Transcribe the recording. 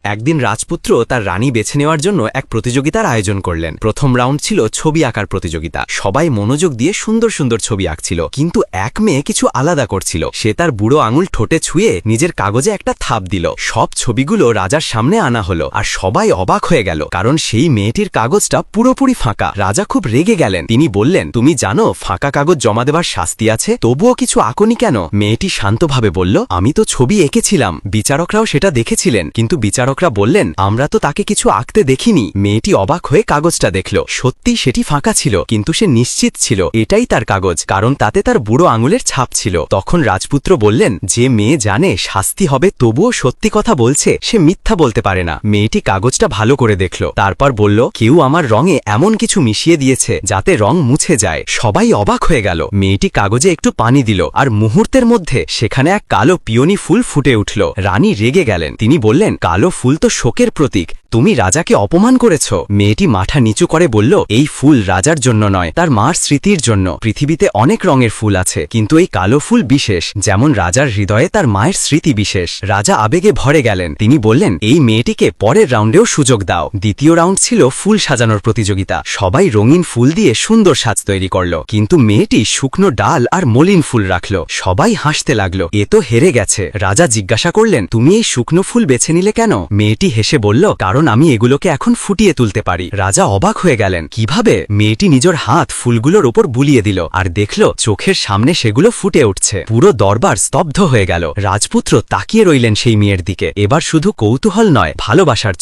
একদিন রাজপুত্র তার রানী বেছে নেওয়ার জন্য এক প্রতিযোগিতার আয়োজন করলেন। প্রথম রাউন্ড ছিল ছবি আঁকার প্রতিযোগিতা। সবাই মনোযোগ দিয়ে সুন্দর সুন্দর ছবি আঁকছিল, কিন্তু এক মেয়ে কিছু আলাদা করছিল। সে তার বুড়ো আঙুল ঠোঁটে ছুঁয়ে নিজের কাগজে একটা থাপ দিল। সব ছবিগুলো রাজার সামনে আনা হলো, আর সবাই অবাক হয়ে গেল, কারণ সেই মেয়েটির কাগজটা পুরোপুরি ফাঁকা। রাজা খুব রেগে গেলেন। তিনি বললেন, তুমি জানো ফাঁকা কাগজ জমা দেবার শাস্তি আছে, তবুও কিছু আঁকনি কেন? মেয়েটি শান্তভাবে বলল, আমি তো ছবি এঁকেছিলাম, বিচারকরাও সেটা দেখেছিলেন, কিন্তু বিচারকরা বললেন আমরা তো তাকে কিছু আঁকতে দেখিনি। মেয়েটি অবাক হয়ে কাগজটা দেখল। সত্যি সেটি ফাঁকা ছিল, কিন্তু সে নিশ্চিত ছিল এটাই তার কাগজ, কারণ তাতে তার বুড়ো আঙুলের ছাপ ছিল। তখন রাজপুত্র বললেন, যে মেয়ে জানে শাস্তি হবে তবুও সত্যি কথা বলছে, সে মিথ্যা বলতে পারে না। মেয়েটি কাগজটা ভালো করে দেখল, তারপর বলল, কেউ আমার রঙে এমন কিছু মিশিয়ে দিয়েছে যাতে রং মুছে যায়। সবাই অবাক হয়ে গেল। মেয়েটি কাগজে একটু পানি দিল, আর মুহূর্তের মধ্যে সেখানে এক কালো পিওনি ফুল ফুটে উঠল। রানী রেগে গেলেন। তিনি বললেন, কালো ফুল তো শোকের প্রতীক, তুমি রাজাকে অপমান করেছ। মেয়েটি মাথা নিচু করে বলল, এই ফুল রাজার জন্য নয়, তার মার স্মৃতির জন্য। পৃথিবীতে অনেক রঙের ফুল আছে, কিন্তু এই কালো ফুল বিশেষ, যেমন রাজার হৃদয়ে তার মায়ের স্মৃতি বিশেষ। রাজা আবেগে ভরে গেলেন। তিনি বললেন, এই মেয়েটিকে পরের রাউন্ডেও সুযোগ দাও। দ্বিতীয় রাউন্ড ছিল ফুল সাজানোর প্রতিযোগিতা। সবাই রঙিন ফুল দিয়ে সুন্দর সাজ তৈরি করল, কিন্তু মেয়েটি শুকনো ডাল আর মলিন ফুল রাখল। সবাই হাসতে লাগলো, এ তো হেরে গেছে। রাজা জিজ্ঞাসা করলেন, তুমি এই শুকনো ফুল বেছে নিলে কেন? মেয়েটি হেসে বলল, কারণ আমি এগুলোকে এখন ফুটিয়ে তুলতে পারি। রাজা অবাক হয়ে গেলেন, কিভাবে? মেয়েটি নিজের হাত ফুলগুলোর উপর বুলিয়ে দিল, আর দেখল চোখের সামনে সেগুলো ফুটে উঠছে। পুরো দরবার স্তব্ধ হয়ে গেল। রাজপুত্র তাকিয়ে রইলেন সেই মেয়ের দিকে। এবার শুধু কৌতূহল নয়, ভালোবাসার